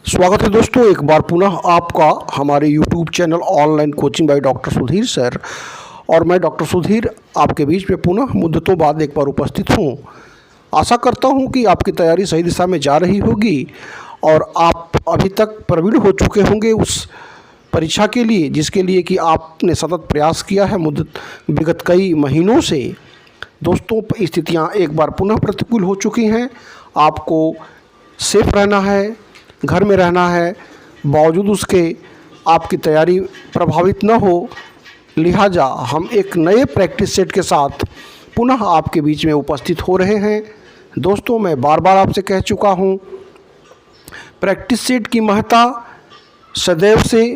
स्वागत है दोस्तों, एक बार पुनः आपका हमारे YouTube channel online coaching by doctor Sudhir sir. और मैं डॉक्टर सुधीर आपके बीच में पुनः मुद्दतों बाद एक बार उपस्थित हूँ। आशा करता हूँ कि आपकी तैयारी सही दिशा में जा रही होगी और आप अभी तक प्रवीण हो चुके होंगे उस परीक्षा के लिए जिसके लिए कि आपने सतत प्रयास किया है विगत कई महीनों से। दोस्तों, स्थितियाँ एक बार पुनः प्रतिकूल हो चुकी हैं। आपको सेफ रहना है, घर में रहना है, बावजूद उसके आपकी तैयारी प्रभावित न हो। लिहाजा हम एक नए प्रैक्टिस सेट के साथ पुनः आपके बीच में उपस्थित हो रहे हैं। दोस्तों, मैं बार बार आपसे कह चुका हूँ, प्रैक्टिस सेट की महत्ता सदैव से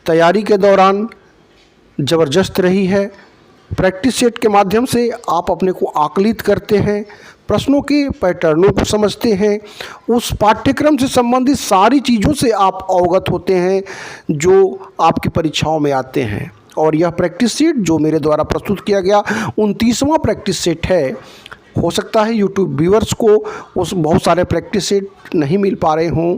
तैयारी के दौरान ज़बरदस्त रही है। प्रैक्टिस सेट के माध्यम से आप अपने को आकलित करते हैं, प्रश्नों के पैटर्नों को समझते हैं, उस पाठ्यक्रम से संबंधित सारी चीज़ों से आप अवगत होते हैं जो आपकी परीक्षाओं में आते हैं। और यह प्रैक्टिस सेट जो मेरे द्वारा प्रस्तुत किया गया 29वां प्रैक्टिस सेट है। हो सकता है यूट्यूब व्यूअर्स को उस बहुत सारे प्रैक्टिस सेट नहीं मिल पा रहे हों,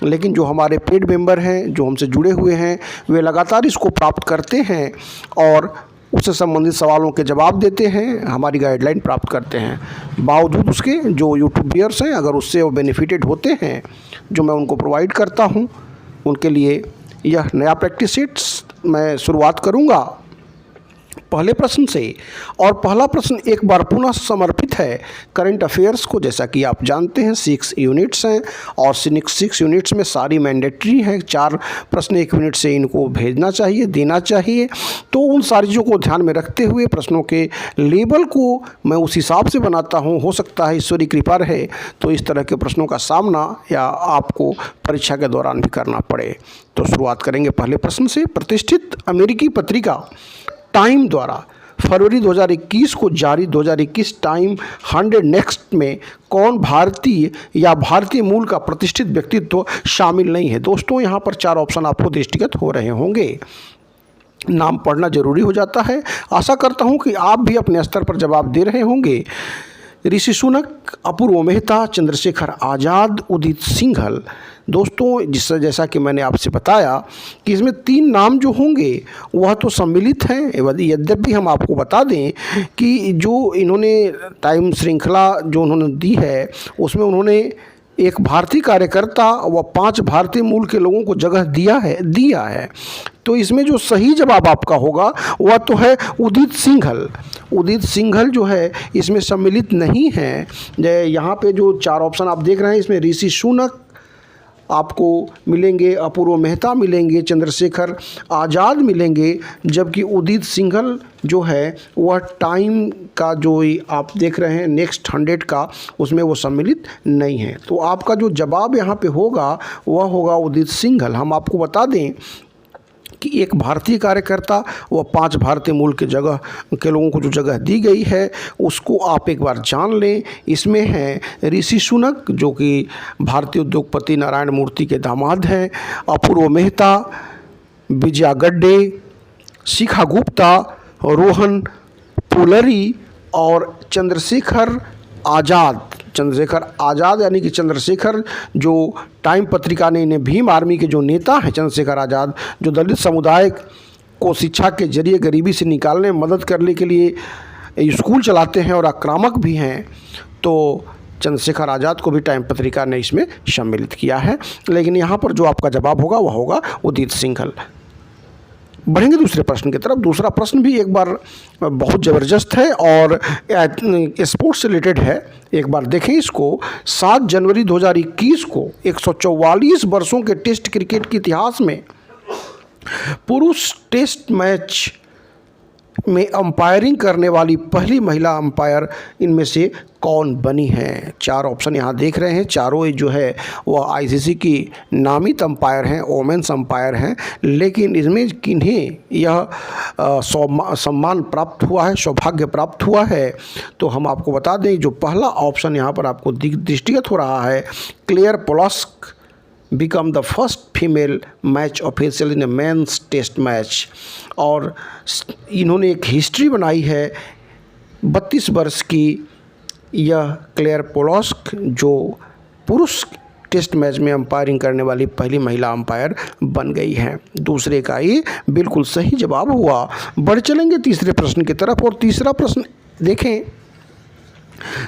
लेकिन जो हमारे पेड मेंबर हैं, जो हमसे जुड़े हुए हैं, वे लगातार इसको प्राप्त करते हैं और उससे संबंधित सवालों के जवाब देते हैं, हमारी गाइडलाइन प्राप्त करते हैं। बावजूद उसके जो यूट्यूब व्यूअर्स हैं, अगर उससे वो बेनिफिटेड होते हैं जो मैं उनको प्रोवाइड करता हूं, उनके लिए यह नया प्रैक्टिस सेट्स मैं शुरुआत करूंगा पहले प्रश्न से। और पहला प्रश्न एक बार पुनः समर्पित है करंट अफेयर्स को। जैसा कि आप जानते हैं 6 यूनिट्स हैं और 6 यूनिट्स में सारी मैंडेटरी हैं। 4 प्रश्न 1 यूनिट से इनको भेजना चाहिए, देना चाहिए। तो उन सारी चीज़ों को ध्यान में रखते हुए प्रश्नों के लेवल को मैं उस हिसाब से बनाता हूँ। हो सकता है ईश्वरी कृपा रहे तो इस तरह के प्रश्नों का सामना या आपको परीक्षा के दौरान भी करना पड़े। तो शुरुआत करेंगे पहले प्रश्न से। प्रतिष्ठित अमेरिकी पत्रिका टाइम द्वारा फरवरी 2021 को जारी 2021 टाइम 100 नेक्स्ट में कौन भारतीय या भारतीय मूल का प्रतिष्ठित व्यक्तित्व शामिल नहीं है? दोस्तों, यहाँ पर 4 ऑप्शन आपको दृष्टिगत हो रहे होंगे। नाम पढ़ना जरूरी हो जाता है। आशा करता हूँ कि आप भी अपने स्तर पर जवाब दे रहे होंगे। ऋषि सुनक, अपूर्व मेहता, चंद्रशेखर आज़ाद, उदित सिंघल। दोस्तों, जैसा कि मैंने आपसे बताया कि इसमें 3 नाम जो होंगे वह तो सम्मिलित हैं। यद्यपि हम आपको बता दें कि जो इन्होंने टाइम श्रृंखला जो उन्होंने दी है उसमें उन्होंने एक भारतीय कार्यकर्ता व 5 भारतीय मूल के लोगों को जगह दिया है। तो इसमें जो सही जवाब आपका होगा वह तो है उदित सिंघल। उदित सिंघल जो है इसमें सम्मिलित नहीं है। यहाँ पे जो 4 ऑप्शन आप देख रहे हैं इसमें ऋषि सुनक आपको मिलेंगे, अपूर्व मेहता मिलेंगे, चंद्रशेखर आज़ाद मिलेंगे, जबकि उदित सिंघल जो है वह टाइम का जो आप देख रहे हैं नेक्स्ट 100 का उसमें वो सम्मिलित नहीं है। तो आपका जो जवाब यहाँ पे होगा वह होगा उदित सिंघल। हम आपको बता दें कि एक भारतीय कार्यकर्ता व 5 भारतीय मूल के लोगों को जो जगह दी गई है उसको आप एक बार जान लें। इसमें हैं ऋषि सुनक जो कि भारतीय उद्योगपति नारायण मूर्ति के दामाद हैं, अपूर्व मेहता, विजया गड्डे, शिखा गुप्ता, रोहन पुलरी और चंद्रशेखर आज़ाद यानी कि चंद्रशेखर जो टाइम पत्रिका ने इन्हें भीम आर्मी के जो नेता हैं, चंद्रशेखर आज़ाद जो दलित समुदाय को शिक्षा के जरिए गरीबी से निकालने में मदद करने के लिए स्कूल चलाते हैं और आक्रामक भी हैं। तो चंद्रशेखर आज़ाद को भी टाइम पत्रिका ने इसमें सम्मिलित किया है। लेकिन यहाँ पर जो आपका जवाब होगा वह होगा उदित सिंघल। बढ़ेंगे दूसरे प्रश्न की तरफ। दूसरा प्रश्न भी एक बार बहुत ज़बरदस्त है और स्पोर्ट्स से रिलेटेड है। एक बार देखें इसको। 7 जनवरी 2021 को 144 वर्षों के टेस्ट क्रिकेट के इतिहास में पुरुष टेस्ट मैच में अंपायरिंग करने वाली पहली महिला अंपायर इनमें से कौन बनी है? 4 ऑप्शन यहाँ देख रहे हैं। चारों जो है वह आईसीसी की नामित अंपायर हैं, वोमेंस अंपायर हैं। लेकिन इसमें किन्हें यह सम्मान प्राप्त हुआ है, सौभाग्य प्राप्त हुआ है? तो हम आपको बता दें जो पहला ऑप्शन यहाँ पर आपको दृष्टिगत हो रहा है, clear पोलास्क become the first female match official in a men's test match। और इन्होंने एक हिस्ट्री बनाई है 32 वर्ष की। यह क्लेयर पोलास्क जो पुरुष टेस्ट मैच में अंपायरिंग करने वाली पहली महिला अंपायर बन गई हैं। दूसरे का ये बिल्कुल सही जवाब हुआ। बढ़ चलेंगे तीसरे प्रश्न की तरफ, और तीसरा प्रश्न देखें।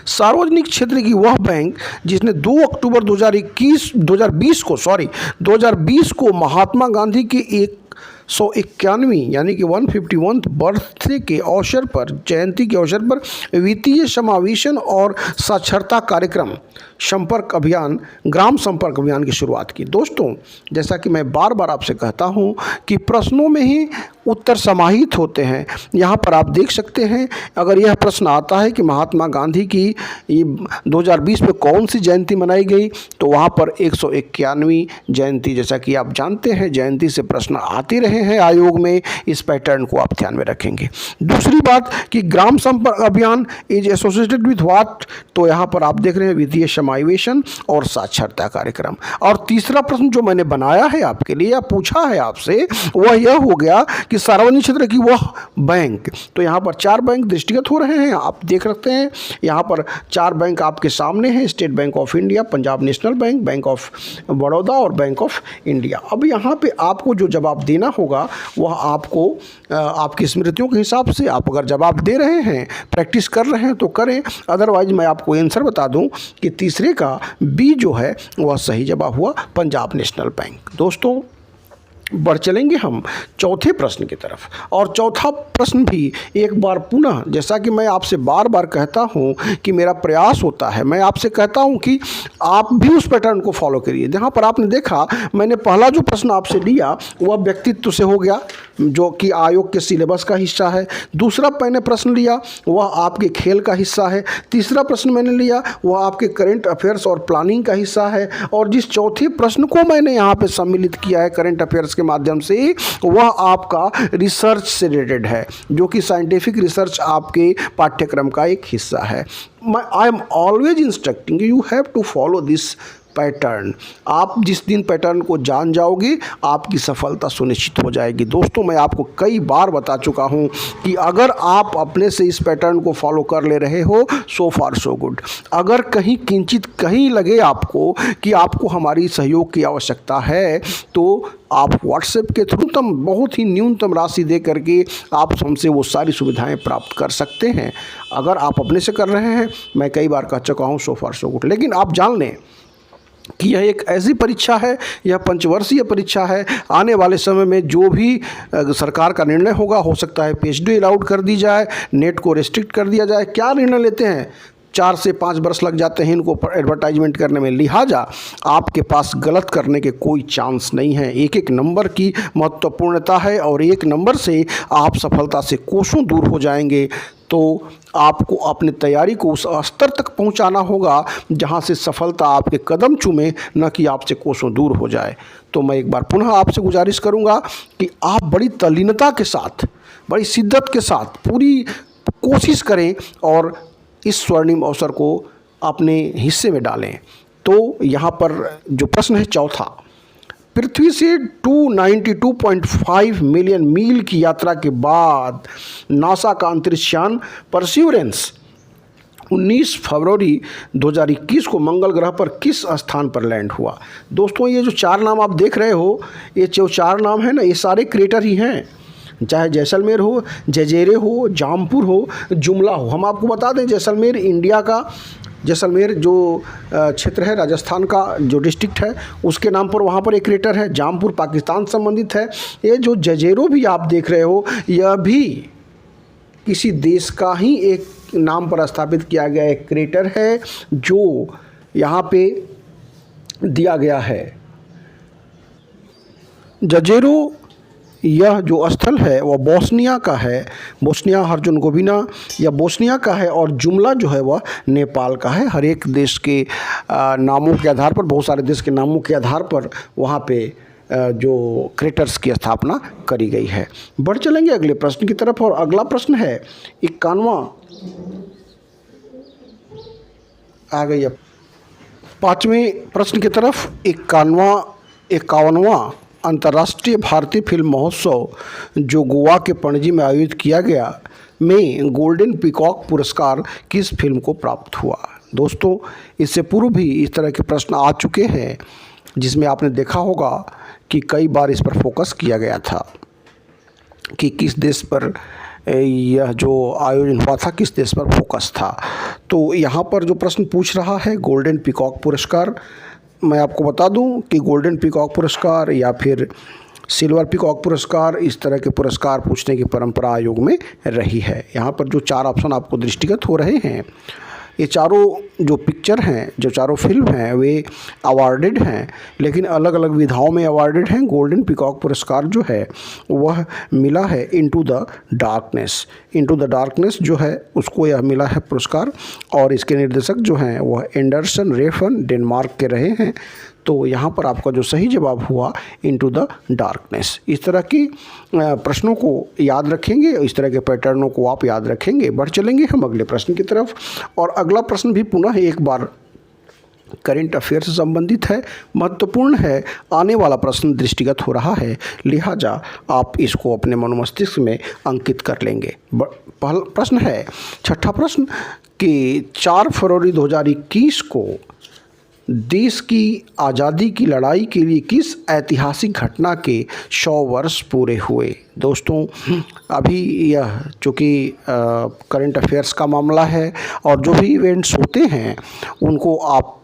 सार्वजनिक क्षेत्र की वह बैंक जिसने 2 अक्टूबर 2020 को महात्मा गांधी की 151वीं यानी कि 151th बर्थडे के अवसर पर, जयंती के अवसर पर वित्तीय समावेशन और साक्षरता कार्यक्रम ग्राम संपर्क अभियान की शुरुआत की। दोस्तों, जैसा कि मैं बार बार आपसे कहता हूं कि प्रश्नों में ही उत्तर समाहित होते हैं। यहाँ पर आप देख सकते हैं, अगर यह प्रश्न आता है कि महात्मा गांधी की 2020 में कौन सी जयंती मनाई गई, तो वहाँ पर 151वीं जयंती, जैसा कि आप जानते हैं जयंती से प्रश्न आते रहे हैं आयोग में, इस पैटर्न को आप ध्यान में रखेंगे। दूसरी बात कि ग्राम संपर्क अभियान इज एसोसिएटेड विथ व्हाट, तो यहाँ पर आप देख रहे हैं वित्तीय समावेशन और साक्षरता कार्यक्रम। और तीसरा प्रश्न जो मैंने बनाया है आपके लिए या पूछा है आपसे, वह यह हो गया कि सार्वजनिक क्षेत्र की वह बैंक, तो यहाँ पर 4 बैंक दृष्टिगत हो रहे हैं, आप देख सकते हैं यहाँ पर 4 बैंक आपके सामने हैं, state bank of India, Punjab national bank, bank of Baroda और बैंक ऑफ इंडिया। अब यहाँ पे आपको जो जवाब देना होगा वह आपको आपकी स्मृतियों के हिसाब से, आप अगर जवाब दे रहे हैं, प्रैक्टिस कर रहे हैं तो करें, अदरवाइज मैं आपको आंसर बता दूं कि तीसरे का बी जो है वह सही जवाब हुआ, पंजाब नेशनल बैंक। दोस्तों, बढ़ चलेंगे हम चौथे प्रश्न की तरफ, और चौथा प्रश्न भी एक बार पुनः, जैसा कि मैं आपसे बार बार कहता हूं कि मेरा प्रयास होता है, मैं आपसे कहता हूं कि आप भी उस पैटर्न को फॉलो करिए। जहां पर आपने देखा, मैंने पहला जो प्रश्न आपसे लिया वह व्यक्तित्व से हो गया, जो कि आयोग के सिलेबस का हिस्सा है। दूसरा मैंने प्रश्न लिया वह आपके खेल का हिस्सा है। तीसरा प्रश्न मैंने लिया वह आपके करंट अफेयर्स और प्लानिंग का हिस्सा है। और जिस चौथे प्रश्न को मैंने यहाँ पे सम्मिलित किया है करंट अफेयर्स के माध्यम से, वह आपका रिसर्च से रिलेटेड है, जो कि साइंटिफिक रिसर्च आपके पाठ्यक्रम का एक हिस्सा है। I am always instructing you have to follow this pattern. आप जिस दिन पैटर्न को जान जाओगे आपकी सफलता सुनिश्चित हो जाएगी। दोस्तों, मैं आपको कई बार बता चुका हूं कि अगर आप अपने से इस पैटर्न को फॉलो कर ले रहे हो, सो फार सो गुड। अगर कहीं किंचित कहीं लगे आपको कि आपको हमारी सहयोग की आवश्यकता है, तो आप व्हाट्सएप के थ्रू बहुत ही न्यूनतम राशि दे करके आप हमसे वो सारी सुविधाएं प्राप्त कर सकते हैं। अगर आप अपने से कर रहे हैं, मैं कई बार कह चुका हूँ, सो फार सो गुड। लेकिन आप जान लें कि यह एक ऐसी परीक्षा है, यह पंचवर्षीय परीक्षा है। आने वाले समय में जो भी सरकार का निर्णय होगा, हो सकता है पीएचडी अलाउड कर दी जाए, नेट को रेस्ट्रिक्ट कर दिया जाए। क्या निर्णय लेते हैं, 4 से 5 वर्ष लग जाते हैं इनको एडवर्टाइजमेंट करने में। लिहाजा आपके पास गलत करने के कोई चांस नहीं है। एक एक नंबर की महत्वपूर्णता है और एक नंबर से आप सफलता से कोसों दूर हो जाएंगे। तो आपको अपनी तैयारी को उस स्तर तक पहुंचाना होगा जहां से सफलता आपके कदम चूमे, न कि आपसे कोसों दूर हो जाए। तो मैं एक बार पुनः आपसे गुजारिश करूंगा कि आप बड़ी तल्लीनता के साथ, बड़ी शिद्दत के साथ पूरी कोशिश करें और इस स्वर्णिम अवसर को अपने हिस्से में डालें। तो यहाँ पर जो प्रश्न है चौथा, पृथ्वी से 292.5 मिलियन मील की यात्रा के बाद नासा का अंतरिक्ष यान परसिवरेंस 19 फरवरी 2021 को मंगल ग्रह पर किस स्थान पर लैंड हुआ। दोस्तों, ये जो 4 नाम आप देख रहे हो, ये जो 4 नाम है ना, ये सारे क्रेटर ही हैं। चाहे जैसलमेर हो, जजेरे हो, जामपुर हो, जुमला हो। हम आपको बता दें, जैसलमेर इंडिया का, जैसलमेर जो क्षेत्र है राजस्थान का, जो डिस्ट्रिक्ट है उसके नाम पर वहाँ पर एक क्रेटर है। जामपुर पाकिस्तान संबंधित है। ये जो जजेरो भी आप देख रहे हो, यह भी किसी देश का ही एक नाम पर स्थापित किया गया एक क्रेटर है, जो यहाँ पे दिया गया है। जजेरो यह जो स्थल है वह बोस्निया का है, बोस्निया हर्जेगोविना या बोस्निया का है। और जुमला जो है वह नेपाल का है। हर एक देश के नामों के आधार पर, बहुत सारे देश के नामों के आधार पर वहाँ पे जो क्रेटर्स की स्थापना करी गई है। बढ़ चलेंगे अगले प्रश्न की तरफ, और अगला प्रश्न है 51वां आ गई। अब 5वें प्रश्न की तरफ, 51वां अंतर्राष्ट्रीय भारतीय फिल्म महोत्सव जो गोवा के पणजी में आयोजित किया गया में गोल्डन पीकॉक पुरस्कार किस फिल्म को प्राप्त हुआ। दोस्तों, इससे पूर्व भी इस तरह के प्रश्न आ चुके हैं जिसमें आपने देखा होगा कि कई बार इस पर फोकस किया गया था कि किस देश पर यह जो आयोजन हुआ था, किस देश पर फोकस था। तो यहाँ पर जो प्रश्न पूछ रहा है गोल्डन पीकॉक पुरस्कार, मैं आपको बता दूं कि गोल्डन पीकॉक पुरस्कार या फिर सिल्वर पीकॉक पुरस्कार, इस तरह के पुरस्कार पूछने की परंपरा आयोग में रही है। यहाँ पर जो 4 ऑप्शन आपको दृष्टिगत हो रहे हैं, ये चारों जो पिक्चर हैं, जो चारों फिल्म हैं, वे अवार्डेड हैं, लेकिन अलग अलग विधाओं में अवार्डेड हैं। गोल्डन पीकॉक पुरस्कार जो है वह मिला है into the darkness. Into the darkness जो है उसको यह मिला है पुरस्कार, और इसके निर्देशक जो हैं वह एंडरसन रेफन डेनमार्क के रहे हैं। तो यहाँ पर आपका जो सही जवाब हुआ इनटू द डार्कनेस। इस तरह की प्रश्नों को याद रखेंगे, इस तरह के पैटर्नों को आप याद रखेंगे। बढ़ चलेंगे हम अगले प्रश्न की तरफ, और अगला प्रश्न भी पुनः एक बार करंट अफेयर से संबंधित है, महत्वपूर्ण है, आने वाला प्रश्न दृष्टिगत हो रहा है, लिहाजा आप इसको अपने मनोमस्तिष्क में अंकित कर लेंगे। पहला प्रश्न है, छठा प्रश्न, कि 4 फरवरी 2021 को देश की आज़ादी की लड़ाई के लिए किस ऐतिहासिक घटना के 100 वर्ष पूरे हुए। दोस्तों, अभी यह चूँकि करंट अफेयर्स का मामला है और जो भी इवेंट्स होते हैं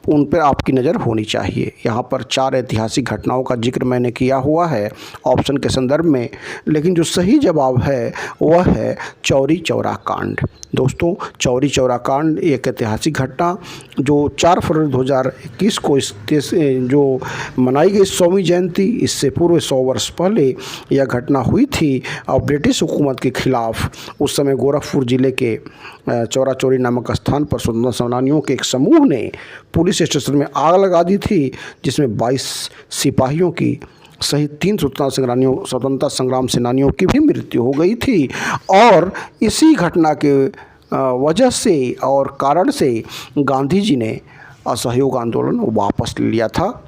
उन पर आपकी नज़र होनी चाहिए। यहाँ पर 4 ऐतिहासिक घटनाओं का जिक्र मैंने किया हुआ है ऑप्शन के संदर्भ में, लेकिन जो सही जवाब है वह है चौरी चौरा कांड। दोस्तों, चौरी चौरा कांड एक ऐतिहासिक घटना जो 4 फरवरी 2021 को इस देश जो मनाई गई 100वीं जयंती, इससे पूर्व 100 वर्ष पहले यह घटना हुई थी और ब्रिटिश हुकूमत के खिलाफ उस समय गोरखपुर ज़िले के चौरा चौरी नामक स्थान पर स्वतंत्रता सेनानियों के एक समूह ने पुलिस स्टेशन में आग लगा दी थी, जिसमें 22 सिपाहियों की सहित 3 स्वतंत्रता संग्राम सेनानियों की भी मृत्यु हो गई थी। और इसी घटना के वजह से और कारण से गांधी जी ने असहयोग आंदोलन वापस ले लिया था,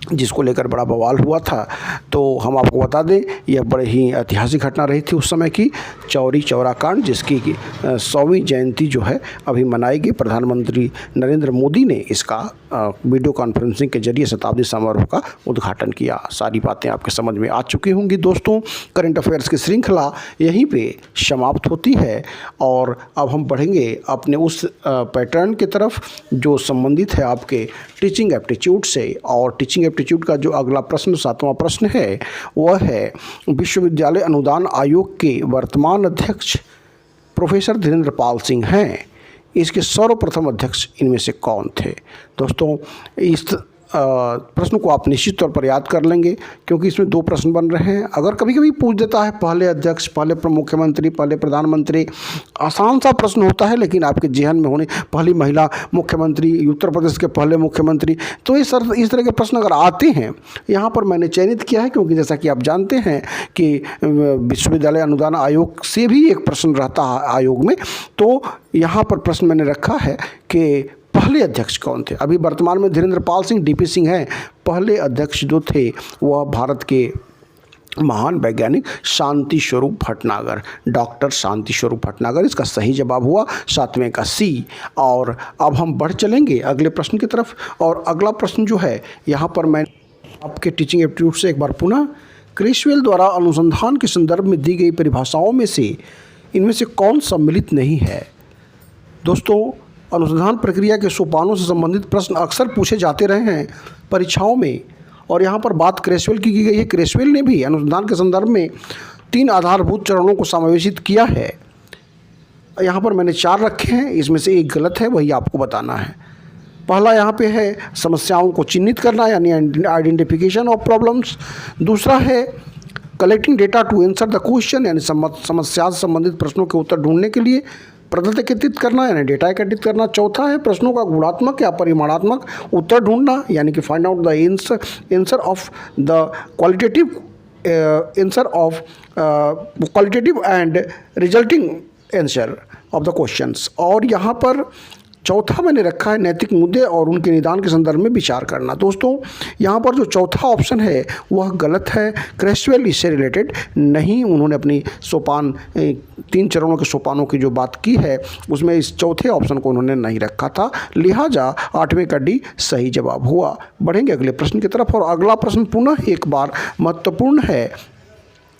जिसको लेकर बड़ा बवाल हुआ था। तो हम आपको बता दें, यह बड़ी ही ऐतिहासिक घटना रही थी उस समय की, चौरी चौरा कांड, जिसकी 100वीं जयंती जो है अभी मनाई गई। प्रधानमंत्री नरेंद्र मोदी ने इसका वीडियो कॉन्फ्रेंसिंग के जरिए शताब्दी समारोह का उद्घाटन किया। सारी बातें आपके समझ में आ चुकी होंगी। दोस्तों, करंट अफेयर्स की श्रृंखला यहीं पे समाप्त होती है और अब हम बढ़ेंगे अपने उस पैटर्न की तरफ जो संबंधित है आपके टीचिंग एप्टीट्यूड से। और टीचिंग एप्टीट्यूड का जो अगला प्रश्न, 7वां प्रश्न है, वह है विश्वविद्यालय अनुदान आयोग के वर्तमान अध्यक्ष प्रोफेसर धीरेन्द्र पाल सिंह हैं। इसके सर्वप्रथम अध्यक्ष इनमें से कौन थे। दोस्तों, इस प्रश्न को आप निश्चित तौर पर याद कर लेंगे, क्योंकि इसमें 2 प्रश्न बन रहे हैं। अगर कभी कभी पूछ देता है पहले अध्यक्ष, पहले मुख्यमंत्री, पहले प्रधानमंत्री, आसान सा प्रश्न होता है, लेकिन आपके जेहन में होने पहली महिला मुख्यमंत्री, उत्तर प्रदेश के पहले मुख्यमंत्री, तो इस तरह के प्रश्न अगर आते हैं, यहाँ पर मैंने चयनित किया है, क्योंकि जैसा कि आप जानते हैं कि विश्वविद्यालय अनुदान आयोग से भी एक प्रश्न रहता है आयोग में। तो यहाँ पर प्रश्न मैंने रखा है कि पहले अध्यक्ष कौन थे। अभी वर्तमान में धीरेन्द्र पाल सिंह डीपी सिंह हैं, पहले अध्यक्ष जो थे वह भारत के महान वैज्ञानिक शांति स्वरूप भटनागर, डॉक्टर शांति स्वरूप भटनागर। इसका सही जवाब हुआ 7वें का सी। और अब हम बढ़ चलेंगे अगले प्रश्न की तरफ, और अगला प्रश्न जो है यहाँ पर मैं आपके टीचिंग एप्टीट्यूड से एक बार पुनः, क्रेसवेल द्वारा अनुसंधान के संदर्भ में दी गई परिभाषाओं में से इनमें से कौन सम्मिलित नहीं है। दोस्तों, अनुसंधान प्रक्रिया के सोपानों से संबंधित प्रश्न अक्सर पूछे जाते रहे हैं परीक्षाओं में, और यहाँ पर बात क्रेसवेल की गई है। क्रेसवेल ने भी अनुसंधान के संदर्भ में 3 आधारभूत चरणों को समावेशित किया है। यहाँ पर मैंने 4 रखे हैं, इसमें से एक गलत है, वही आपको बताना है। पहला यहाँ पे है समस्याओं को चिन्हित करना, यानी आइडेंटिफिकेशन ऑफ प्रॉब्लम्स। दूसरा है collecting data to answer the question, यानी समस्या से संबंधित प्रश्नों के उत्तर ढूंढने के लिए प्रदत्त एकत्रित करना, यानी डेटा एकत्रित करना। चौथा है प्रश्नों का गुणात्मक या परिमाणात्मक उत्तर ढूंढना, यानी कि find out the answer of the qualitative and resulting answer of the questions. और यहाँ पर चौथा मैंने रखा है नैतिक मुद्दे और उनके निदान के संदर्भ में विचार करना। दोस्तों यहाँ पर जो चौथा ऑप्शन है वह गलत है। क्रेसवेल इससे रिलेटेड नहीं, उन्होंने अपनी सोपान 3 चरणों के सोपानों की जो बात की है उसमें इस चौथे ऑप्शन को उन्होंने नहीं रखा था, लिहाजा 8वें का डी सही जवाब हुआ। बढ़ेंगे अगले प्रश्न की तरफ और अगला प्रश्न पुनः एक बार महत्वपूर्ण है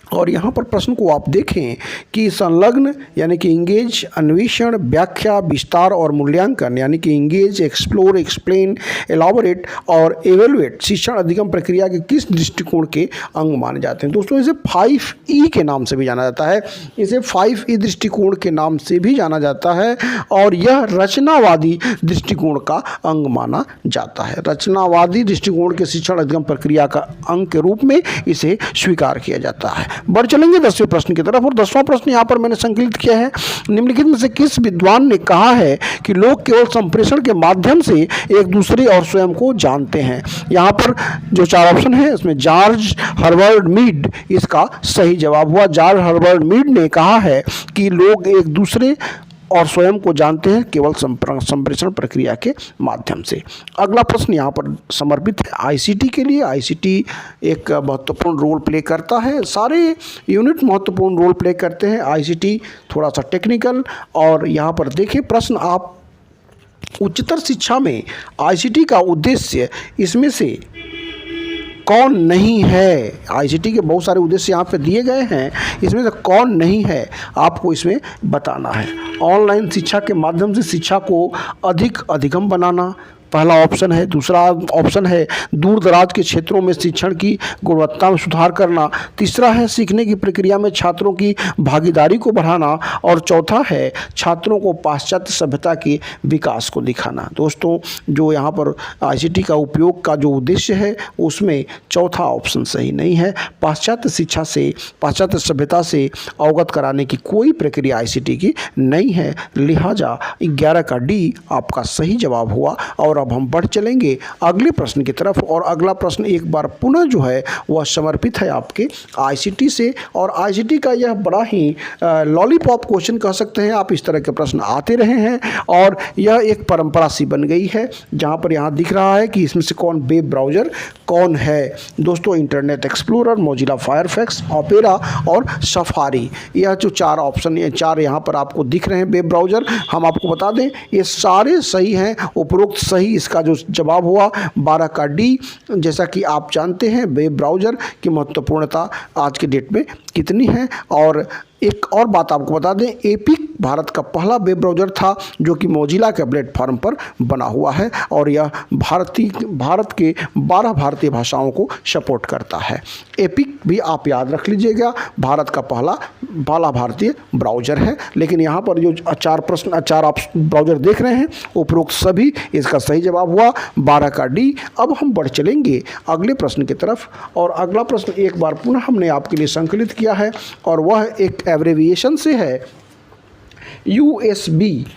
और यहाँ पर प्रश्न को आप देखें कि संलग्न यानी कि इंगेज, अन्वेषण, व्याख्या, विस्तार और मूल्यांकन यानी कि इंगेज, एक्सप्लोर, एक्सप्लेन, एलाबोरेट और एवेलुएट शिक्षण अधिगम प्रक्रिया के किस दृष्टिकोण के अंग माने जाते हैं। दोस्तों इसे 5E के नाम से भी जाना जाता है, इसे 5E दृष्टिकोण के नाम से भी जाना जाता है और यह रचनावादी दृष्टिकोण का अंग माना जाता है। रचनावादी दृष्टिकोण के शिक्षण अधिगम प्रक्रिया का अंग के रूप में इसे स्वीकार किया जाता है। बढ़ चलेंगे 10वें प्रश्न की तरफ और 10वां प्रश्न यहाँ पर मैंने संकलित किया है, निम्नलिखित में से किस विद्वान ने कहा है कि लोग केवल संप्रेषण के माध्यम से एक दूसरे और स्वयं को जानते हैं। यहाँ पर जो 4 ऑप्शन है उसमें जॉर्ज हर्बर्ट मीड इसका सही जवाब हुआ। जॉर्ज हर्बर्ट मीड ने कहा है कि लोग एक दूसरे और स्वयं को जानते हैं केवल संप्रेषण प्रक्रिया के माध्यम से। अगला प्रश्न यहाँ पर समर्पित है आईसीटी के लिए। आईसीटी एक महत्वपूर्ण रोल प्ले करता है, सारे यूनिट महत्वपूर्ण रोल प्ले करते हैं, आईसीटी थोड़ा सा टेक्निकल। और यहाँ पर देखें प्रश्न, आप उच्चतर शिक्षा में आईसीटी का उद्देश्य इसमें से कौन नहीं है। आईसीटी के बहुत सारे उद्देश्य यहाँ पे दिए गए हैं, इसमें से कौन नहीं है आपको इसमें बताना है। ऑनलाइन शिक्षा के माध्यम से शिक्षा को अधिक अधिगम बनाना पहला ऑप्शन है। दूसरा ऑप्शन है दूर दराज के क्षेत्रों में शिक्षण की गुणवत्ता में सुधार करना। तीसरा है सीखने की प्रक्रिया में छात्रों की भागीदारी को बढ़ाना और चौथा है छात्रों को पाश्चात्य सभ्यता के विकास को दिखाना। दोस्तों जो यहाँ पर आईसीटी का उपयोग का जो उद्देश्य है उसमें चौथा ऑप्शन सही नहीं है। पाश्चात्य शिक्षा से, पाश्चात्य सभ्यता से अवगत कराने की कोई प्रक्रिया आईसीटी की नहीं है, लिहाजा 11 का डी आपका सही जवाब हुआ। और अब हम बढ़ चलेंगे अगले प्रश्न की तरफ और अगला प्रश्न एक बार पुनः जो है वह समर्पित है आपके आईसीटी से। और आईसीटी का यह बड़ा ही लॉलीपॉप क्वेश्चन कह सकते हैं आप, इस तरह के प्रश्न आते रहे हैं और यह एक परंपरा सी बन गई है। जहां पर यहाँ दिख रहा है कि इसमें से कौन वेब ब्राउज़र कौन है। दोस्तों internet explorer, Mozilla Firefox, opera और सफारी, यह जो 4 ऑप्शन, ये 4 यहाँ पर आपको दिख रहे हैं वेब ब्राउज़र। हम आपको बता दें ये सारे सही हैं, उपरोक्त सही इसका जो जवाब हुआ 12 का डी। जैसा कि आप जानते हैं वेब ब्राउज़र की महत्वपूर्णता आज के डेट में कितनी है। और एक और बात आपको बता दें, एपिक भारत का पहला वेब ब्राउज़र था जो कि मोजिला के प्लेटफॉर्म पर बना हुआ है और यह भारत के 12 भारतीय भाषाओं को सपोर्ट करता है। एपिक भी आप याद रख लीजिएगा, भारत का पहला भारतीय ब्राउज़र है। लेकिन यहाँ पर जो 4 आप ब्राउज़र देख रहे हैं उपरोक्त सभी, इसका सही जवाब हुआ 12 का डी। अब हम बढ़ चलेंगे अगले प्रश्न की तरफ और अगला प्रश्न एक बार पुनः हमने आपके लिए संकलित किया है और वह एक एब्रेविएशन से है यूएसबी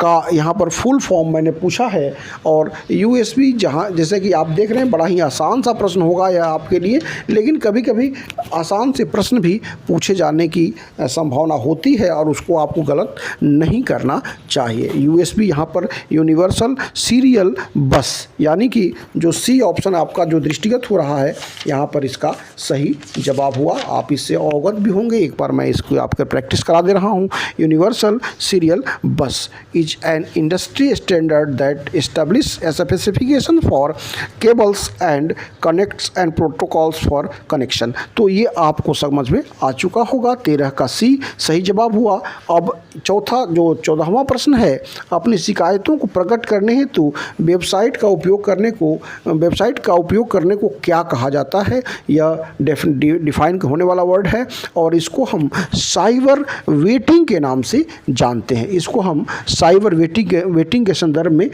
का यहाँ पर फुल फॉर्म मैंने पूछा है। और यूएसबी जहाँ जैसे कि आप देख रहे हैं बड़ा ही आसान सा प्रश्न होगा यह आपके लिए, लेकिन कभी कभी आसान से प्रश्न भी पूछे जाने की संभावना होती है और उसको आपको गलत नहीं करना चाहिए। यूएसबी यहाँ पर यूनिवर्सल सीरियल बस यानी कि जो सी ऑप्शन आपका जो दृष्टिगत हो रहा है यहाँ पर इसका सही जवाब हुआ। आप इससे अवगत भी होंगे, एक बार मैं इसको आपको प्रैक्टिस करा दे रहा हूँ। यूनिवर्सल सीरियल बस is an industry standard that establishes a specification for cables and connects and protocols for connection। तो ये आपको समझ में आ चुका होगा। 13 का सी सही जवाब हुआ। अब चौथा जो 14वां प्रश्न है, अपनी शिकायतों को प्रकट करने हेतु वेबसाइट का उपयोग करने को क्या कहा जाता है। यह डिफाइन होने वाला वर्ड है और इसको हम साइबर वेटिंग के नाम से जानते हैं। इसको हम साइबर वेटिंग के संदर्भ में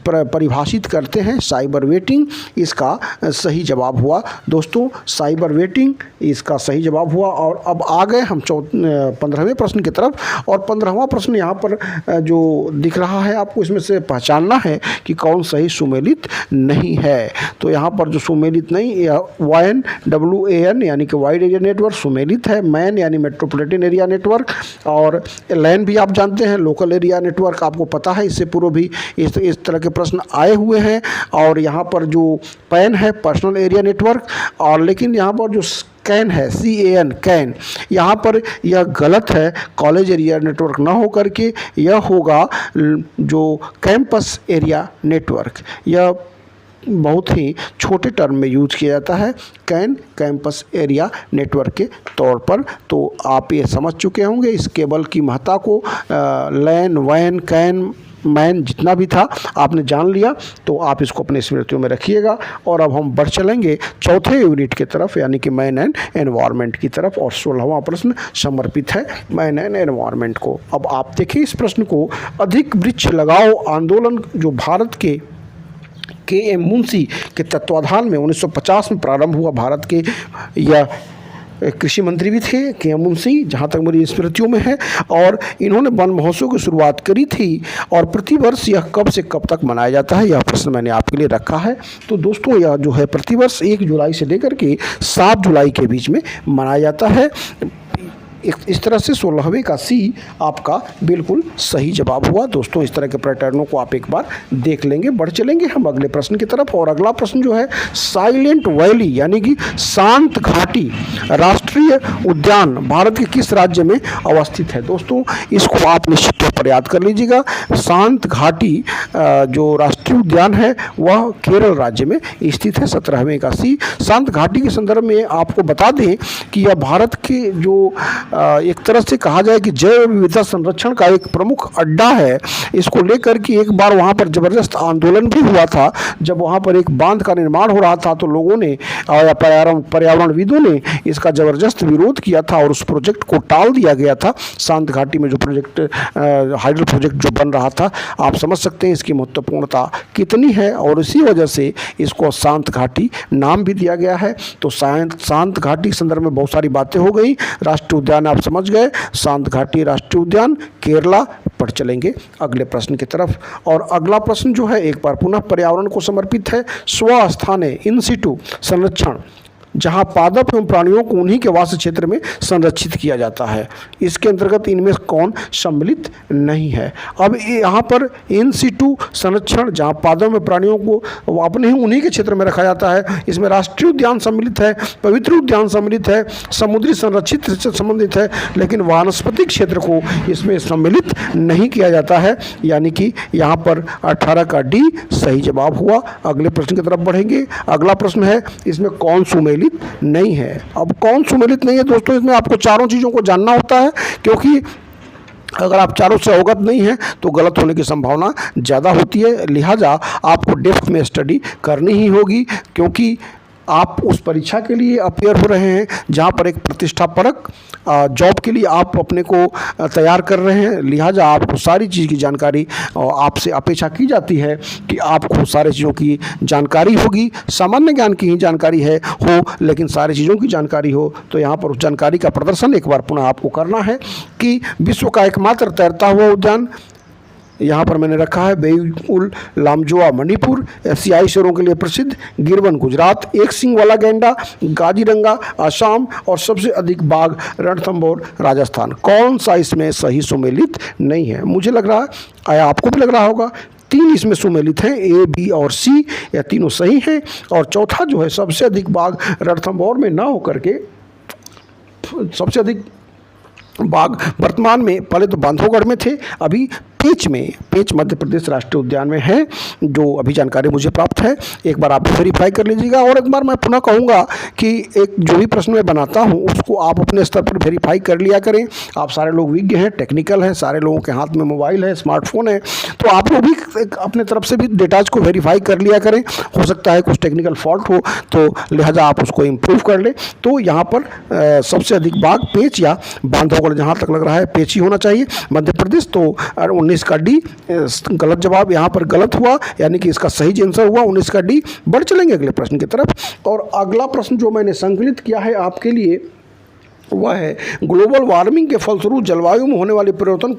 परिभाषित करते हैं। साइबर वेटिंग इसका सही जवाब हुआ। दोस्तों साइबर वेटिंग इसका सही जवाब हुआ। और अब आ गए हम 15वें प्रश्न की तरफ और 15वां प्रश्न यहाँ पर जो दिख रहा है आपको इसमें से पहचानना है कि कौन सही सुमेलित नहीं है। तो यहाँ पर जो सुमेलित नहीं, WAN यानी कि वाइड एरिया नेटवर्क सुमेलित है। मैन यानी मेट्रोपॉलिटन एरिया नेटवर्क और लैन भी आप जानते हैं, लोकल एरिया नेटवर्क आपको पता है, इससे पूर्व भी इस तरह के प्रश्न आए हुए हैं। और यहाँ पर जो पैन है पर्सनल एरिया नेटवर्क, और लेकिन यहाँ पर जो कैन है CAN कैन, यहाँ पर यह गलत है, कॉलेज एरिया नेटवर्क ना हो करके यह होगा जो कैंपस एरिया नेटवर्क। यह बहुत ही छोटे टर्म में यूज किया जाता है कैन कैंपस एरिया नेटवर्क के तौर पर। तो आप ये समझ चुके होंगे इस केबल की महत्ता को। लैन वैन कैन मैन जितना भी था आपने जान लिया, तो आप इसको अपने स्मृतियों में रखिएगा। और अब हम बढ़ चलेंगे चौथे यूनिट की तरफ, यानी कि मैन एंड एनवायरनमेंट की तरफ। और 16वां प्रश्न समर्पित है मैन एंड एनवायरनमेंट को। अब आप देखिए इस प्रश्न को, अधिक वृक्ष लगाओ आंदोलन जो भारत के KM मुंशी के तत्वाधान में 1950 में प्रारंभ हुआ। भारत के यह कृषि मंत्री भी थे KM मुंशी, जहाँ तक मेरी स्मृतियों में है। और इन्होंने वन महोत्सव की शुरुआत करी थी। और प्रतिवर्ष यह कब से कब तक मनाया जाता है, यह प्रश्न मैंने आपके लिए रखा है। तो दोस्तों यह जो है प्रतिवर्ष 1 जुलाई से लेकर के 7 जुलाई के बीच में मनाया जाता है। इस तरह से 16वें का C आपका बिल्कुल सही जवाब हुआ। दोस्तों इस तरह के पैटर्नों को आप एक बार देख लेंगे। बढ़ चलेंगे हम अगले प्रश्न की तरफ। और अगला प्रश्न जो है, साइलेंट वैली यानी कि शांत घाटी राष्ट्रीय उद्यान भारत के किस राज्य में अवस्थित है। दोस्तों इसको आप निश्चित तौर पर याद कर लीजिएगा। शांत घाटी जो राष्ट्रीय उद्यान है वह केरल राज्य में स्थित है। 17वें का C। शांत घाटी के संदर्भ में आपको बता दें कि यह भारत के जो एक तरह से कहा जाए कि जैव विविधता संरक्षण का एक प्रमुख अड्डा है। इसको लेकर के एक बार वहाँ पर जबरदस्त आंदोलन भी हुआ था। जब वहाँ पर एक बांध का निर्माण हो रहा था तो लोगों ने पर्यावरणविदों ने इसका जबरदस्त विरोध किया था और उस प्रोजेक्ट को टाल दिया गया था। शांत घाटी में जो प्रोजेक्ट हाइडल प्रोजेक्ट जो बन रहा था, आप समझ सकते हैं इसकी महत्वपूर्णता कितनी है। और इसी वजह से इसको शांत घाटी नाम भी दिया गया है। तो शांत घाटी के संदर्भ में बहुत सारी बातें हो गई। राष्ट्रीय उद्यान आप समझ गए, शांत घाटी राष्ट्रीय उद्यान केरला। बढ़ चलेंगे अगले प्रश्न की तरफ। और अगला प्रश्न जो है एक बार पुनः पर्यावरण को समर्पित है। स्वस्थाने इन सिटू संरक्षण, जहां पादप एवं प्राणियों को उन्हीं के वास क्षेत्र में संरक्षित किया जाता है, इसके अंतर्गत इनमें कौन सम्मिलित नहीं है। अब यहाँ पर इन सिटू संरक्षण जहाँ पादप एवं प्राणियों को अपने ही उन्हीं के क्षेत्र में रखा जाता है, इसमें राष्ट्रीय उद्यान सम्मिलित है, पवित्र उद्यान सम्मिलित है, समुद्री संरक्षित से संबंधित है, लेकिन वानस्पतिक क्षेत्र को इसमें सम्मिलित नहीं किया जाता है। यानी कि यहाँ पर 18 का D सही जवाब हुआ। अगले प्रश्न की तरफ बढ़ेंगे। अगला प्रश्न है, इसमें कौन सुमेलित नहीं है। अब कौन सुमेलित नहीं है दोस्तों, इसमें आपको चारों चीज़ों को जानना होता है, क्योंकि अगर आप चारों से अवगत नहीं हैं तो गलत होने की संभावना ज़्यादा होती है। लिहाजा आपको डेप्थ में स्टडी करनी ही होगी, क्योंकि आप उस परीक्षा के लिए अपेयर हो रहे हैं जहाँ पर एक प्रतिष्ठापरक जॉब के लिए आप अपने को तैयार कर रहे हैं। लिहाजा आपको सारी चीज़ की जानकारी आपसे अपेक्षा की जाती है कि आपको सारी चीज़ों की जानकारी होगी। सामान्य ज्ञान की ही जानकारी हो, लेकिन सारी चीज़ों की जानकारी हो। तो यहाँ पर उस जानकारी का प्रदर्शन एक बार पुनः आपको करना है कि विश्व का एकमात्र तैरता हुआ उद्यान यहाँ पर मैंने रखा है बेउल लामजोआ मणिपुर, एशियाई शेरों के लिए प्रसिद्ध गिरवन गुजरात, एक सींग वाला गैंडा काजीरंगा असम, और सबसे अधिक बाघ रणथंभौर राजस्थान। कौन सा इसमें सही सुमेलित नहीं है। मुझे लग रहा है, आया आपको भी लग रहा होगा, 3 इसमें सुमेलित हैं, A, B और C, यह तीनों सही हैं। और चौथा जो है, सबसे अधिक बाघ रणथंभौर में ना होकर के सबसे अधिक बाघ वर्तमान में, पहले तो बांधवगढ़ में थे, अभी पेंच मध्य प्रदेश राष्ट्रीय उद्यान में है, जो अभी जानकारी मुझे प्राप्त है। एक बार आप वेरीफाई कर लीजिएगा। और एक बार मैं पुनः कहूँगा कि एक जो भी प्रश्न मैं बनाता हूँ उसको आप अपने स्तर पर वेरीफाई कर लिया करें। आप सारे लोग विज्ञ हैं, टेक्निकल हैं, सारे लोगों के हाथ में मोबाइल है, स्मार्टफोन है, तो आप लोग भी अपने तरफ से भी डेटाज को वेरीफाई कर लिया करें। हो सकता है कुछ टेक्निकल फॉल्ट हो, तो लिहाजा आप उसको इम्प्रूव कर लें। तो यहाँ पर सबसे अधिक बाघ पेंच या बांधवगढ़, जहाँ तक लग रहा है पेंच ही होना चाहिए मध्य प्रदेश। तो 19 का D गलत जवाब यहाँ पर गलत हुआ, यानी कि इसका सही आंसर हुआ 19 का D। बढ़ चलेंगे अगले प्रश्न की तरफ। और अगला प्रश्न जो मैंने संकलित किया है आपके लिए, वह है ग्लोबल वार्मिंग के फलस्वरूप जलवायु में होने वाले परिवर्तन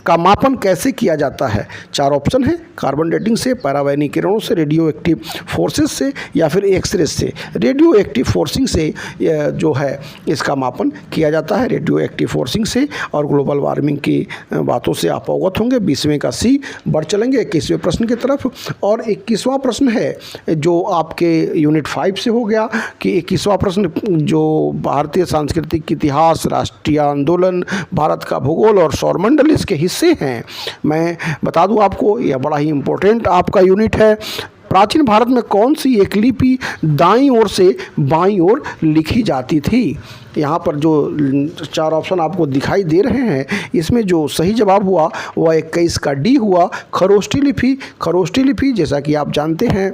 का मापन कैसे किया जाता है। 4 ऑप्शन है, कार्बन डेटिंग से, पैराबैनिक किरणों से, रेडियो एक्टिव फोर्सेस से या फिर एक्सरे से। रेडियो एक्टिव फोर्सिंग से जो है इसका मापन किया जाता है, रेडियो एक्टिव फोर्सिंग से। और ग्लोबल वार्मिंग की बातों से आप अवगत होंगे। 20वें का सी। बढ़ चलेंगे 21वें प्रश्न की तरफ। और 21वां प्रश्न है जो आपके यूनिट 5 से हो गया कि 21वां प्रश्न जो भारतीय सांस्कृतिक इतिहास, राष्ट्रीय आंदोलन, भारत का भूगोल और सौरमंडल इसके हिस्से हैं। मैं बता दूं आपको, यह बड़ा ही इम्पोर्टेंट आपका यूनिट है। प्राचीन भारत में कौन सी एक लिपि दाईं ओर से बाईं ओर लिखी जाती थी। यहाँ पर जो 4 ऑप्शन आपको दिखाई दे रहे हैं, इसमें जो सही जवाब हुआ वह 21 का डी हुआ, खरोष्ठी लिपि। खरोष्ठी लिपि जैसा कि आप जानते हैं,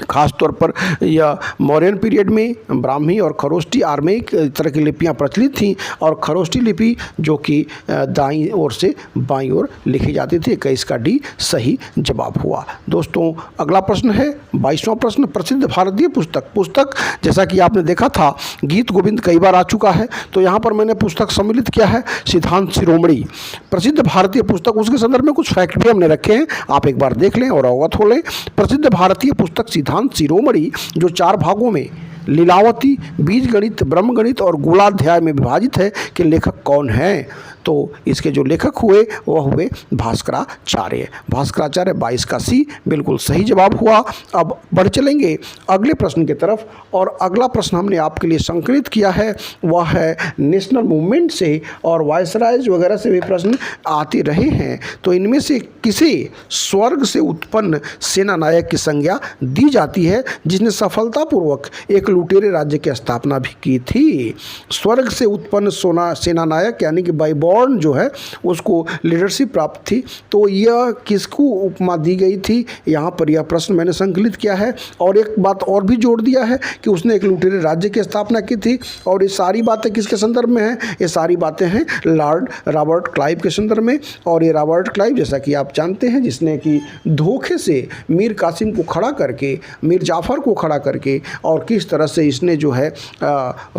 खास तौर पर यह मौर्यन पीरियड में ब्राह्मी और खरोष्ठी आर्मेयिक तरह की लिपियाँ प्रचलित थीं और खरोष्ठी लिपि जो कि दाईं ओर से बाईं ओर लिखी जाती थी। 21 का डी सही जवाब हुआ। दोस्तों अगला प्रश्न है 22वां प्रश्न, प्रसिद्ध भारतीय पुस्तक जैसा कि आपने देखा था गीत गोविंद कई बार आ चुका है, तो यहाँ पर मैंने पुस्तक सम्मिलित किया है सिद्धांत शिरोमणि। प्रसिद्ध भारतीय पुस्तक, उसके संदर्भ में कुछ फैक्ट भी हमने रखे हैं, आप एक बार देख लें और अवगत हो लें। प्रसिद्ध भारतीय पुस्तक सिद्धांत शिरोमणि जो 4 भागों में लीलावती, बीजगणित, ब्रह्मगणित और गुणाध्याय में विभाजित है कि लेखक कौन है। तो इसके जो लेखक हुए वह हुए भास्कराचार्य। भास्कराचार्य 22 का सी बिल्कुल सही जवाब हुआ। अब बढ़ चलेंगे अगले प्रश्न की तरफ। और अगला प्रश्न हमने आपके लिए संकलित किया है वह है नेशनल मूवमेंट से और वायसरायज वगैरह से भी प्रश्न आते रहे हैं। तो इनमें से किसे स्वर्ग से उत्पन्न सेना नायक की संज्ञा दी जाती है जिसने सफलतापूर्वक एक लुटेरे राज्य की स्थापना भी की थी। स्वर्ग से उत्पन्न सेना नायक यानी कि बाई बॉर्न जो है उसको लीडरशिप प्राप्त थी। तो यह किसको उपमा दी गई थी, यहाँ पर यह प्रश्न मैंने संकलित किया है। और एक बात और भी जोड़ दिया है कि उसने एक लुटेरे राज्य की स्थापना की थी। और ये सारी बातें किसके संदर्भ में हैं, ये सारी बातें हैं लॉर्ड रॉबर्ट क्लाइव के संदर्भ में। और ये रॉबर्ट क्लाइव जैसा कि आप जानते हैं जिसने कि धोखे से मीर कासिम को खड़ा करके, मीर जाफ़र को खड़ा करके और किस तरह से इसने जो है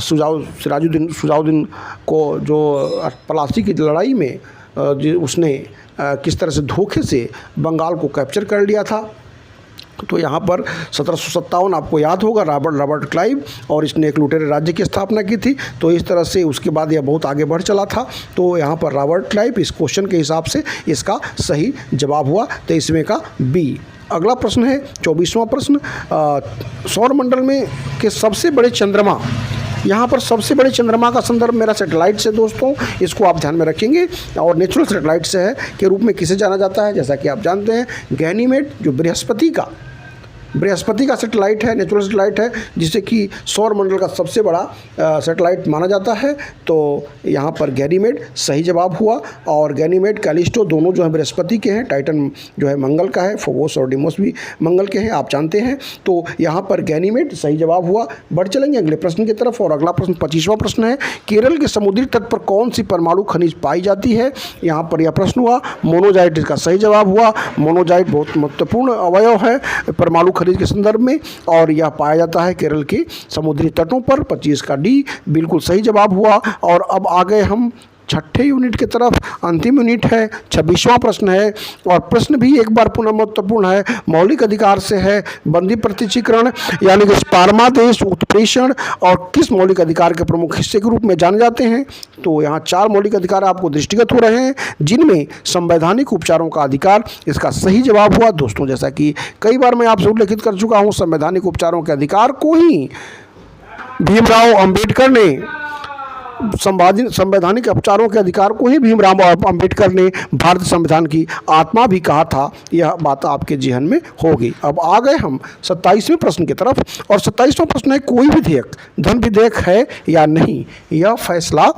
सिराजुद्दीन को जो पलासी की लड़ाई में उसने किस तरह से धोखे से बंगाल को कैप्चर कर लिया था। तो यहाँ पर 1757 आपको याद होगा रॉबर्ट क्लाइव, और इसने एक लुटेरे राज्य की स्थापना की थी। तो इस तरह से उसके बाद यह बहुत आगे बढ़ चला था। तो यहाँ पर रॉबर्ट क्लाइव इस क्वेश्चन के हिसाब से इसका सही जवाब हुआ 23वें का बी। अगला प्रश्न है 24वां प्रश्न, सौरमंडल में के सबसे बड़े चंद्रमा। यहाँ पर सबसे बड़े चंद्रमा का संदर्भ मेरा सैटेलाइट से दोस्तों, इसको आप ध्यान में रखेंगे। और नेचुरल सैटेलाइट से है के रूप में किसे जाना जाता है, जैसा कि आप जानते हैं गैनीमेड जो बृहस्पति का सैटेलाइट है, नेचुरल सैटेलाइट है, जिसे कि सौर मंडल का सबसे बड़ा सैटेलाइट माना जाता है। तो यहाँ पर गैनीमेड सही जवाब हुआ। और गैनीमेड कैलिस्टो दोनों जो है बृहस्पति के हैं, टाइटन जो है मंगल का है, फोबोस और डिमोस भी मंगल के हैं, आप जानते हैं। तो यहाँ पर गैनीमेड सही जवाब हुआ। बढ़ चलेंगे अगले प्रश्न की तरफ। और अगला प्रश्न 25वां प्रश्न है, केरल के समुद्री तट पर कौन सी परमाणु खनिज पाई जाती है। यहाँ पर यह प्रश्न हुआ मोनोजाइट, इसका सही जवाब हुआ। मोनोजाइट बहुत महत्वपूर्ण अवयव है परमाणु खनिज के संदर्भ में, और यह पाया जाता है केरल के समुद्री तटों पर। 25 का डी बिल्कुल सही जवाब हुआ। और अब आ गए हम छठे यूनिट की तरफ, अंतिम यूनिट है 26वां प्रश्न है। और प्रश्न भी एक बार पुनः महत्वपूर्ण है, मौलिक अधिकार से है। बंदी प्रत्यक्षीकरण यानी कि स्पर्मादेश उत्प्रेषण और किस मौलिक अधिकार के प्रमुख हिस्से के रूप में जाने जाते हैं। तो यहाँ 4 मौलिक अधिकार आपको दृष्टिगत हो रहे हैं, जिनमें संवैधानिक उपचारों का अधिकार इसका सही जवाब हुआ। दोस्तों जैसा कि कई बार मैं आपसे उल्लेखित कर चुका हूँ, संवैधानिक उपचारों के अधिकार को ही भीमराव अंबेडकर ने संवैधानिक उपचारों के अधिकार को ही भीमराव अंबेडकर ने भारतीय संविधान की आत्मा भी कहा था। यह बात आपके जेहन में होगी। अब आ गए हम 27वें प्रश्न की तरफ। और 27वां प्रश्न है, कोई विधेयक धन विधेयक है या नहीं, यह फैसला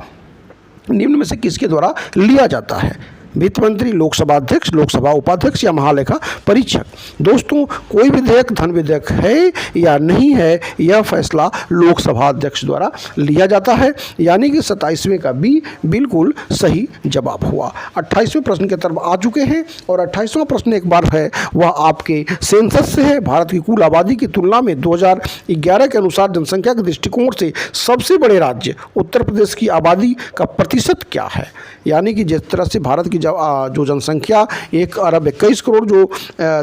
निम्न में से किसके द्वारा लिया जाता है। वित्त मंत्री, लोकसभा अध्यक्ष, लोकसभा उपाध्यक्ष या महालेखा परीक्षक। दोस्तों, कोई विधेयक धन विधेयक है या नहीं है, यह फैसला लोकसभा अध्यक्ष द्वारा लिया जाता है, यानी कि 27वें का बी बिल्कुल सही जवाब हुआ। 28वें प्रश्न की तरफ आ चुके हैं और 28वां प्रश्न एक बार है वह आपके सेंसस से है। भारत की कुल आबादी की तुलना में 2011 के अनुसार जनसंख्या के दृष्टिकोण से सबसे बड़े राज्य उत्तर प्रदेश की आबादी का प्रतिशत क्या है, यानी कि जिस तरह से भारत की जो जनसंख्या 1,21,00,00,000 जो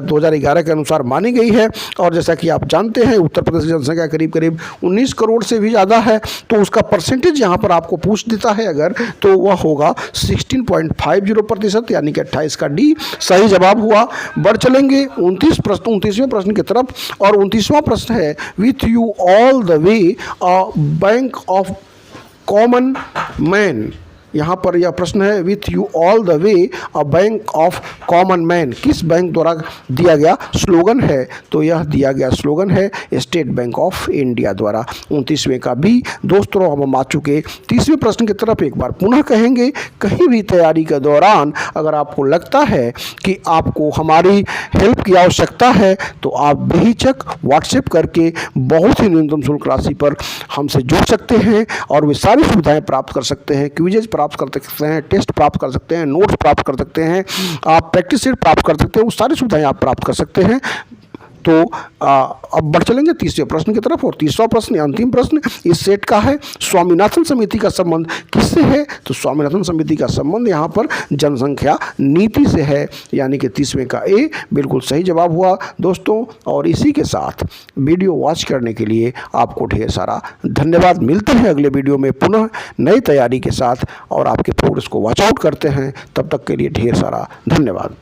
2011 के अनुसार मानी गई है, और जैसा कि आप जानते हैं उत्तर प्रदेश की जनसंख्या करीब करीब 19 करोड़ से भी ज़्यादा है, तो उसका परसेंटेज यहाँ पर आपको पूछ देता है अगर, तो वह होगा 16.50%, यानी कि 28 का डी सही जवाब हुआ। बढ़ चलेंगे 29वें प्रश्न की तरफ, और 29वां प्रश्न है with you all the way a bank of common man. यहाँ पर यह प्रश्न है with you all the way a bank of common man किस बैंक द्वारा दिया गया स्लोगन है, तो यह दिया गया स्लोगन है स्टेट बैंक ऑफ इंडिया द्वारा। 29वें का भी। दोस्तों, हम आ चुके 30वें प्रश्न की तरफ। एक बार पुनः कहेंगे, कहीं भी तैयारी के दौरान अगर आपको लगता है कि आपको हमारी हेल्प की आवश्यकता है तो आप बेहिचक व्हाट्सएप करके बहुत ही न्यूनतम शुल्क राशि पर हमसे जुड़ सकते हैं और वे सारी सुविधाएं प्राप्त कर सकते हैं। क्विजेज प्राप्त कर सकते हैं, टेस्ट प्राप्त कर सकते हैं, नोट्स प्राप्त कर सकते हैं, आप प्रैक्टिस सेट प्राप्त कर सकते हैं, वो सारी सुविधाएं आप प्राप्त कर सकते हैं। तो अब बढ़ चलेंगे 30वें प्रश्न की तरफ, और 30वां प्रश्न अंतिम प्रश्न इस सेट का है, स्वामीनाथन समिति का संबंध किससे है, तो स्वामीनाथन समिति का संबंध यहाँ पर जनसंख्या नीति से है, यानी कि 30वें का ए बिल्कुल सही जवाब हुआ। दोस्तों, और इसी के साथ वीडियो वॉच करने के लिए आपको ढेर सारा धन्यवाद। मिलते हैं अगले वीडियो में पुनः नई तैयारी के साथ और आपके प्रोग्रेस को वॉच आउट करते हैं। तब तक के लिए ढेर सारा धन्यवाद।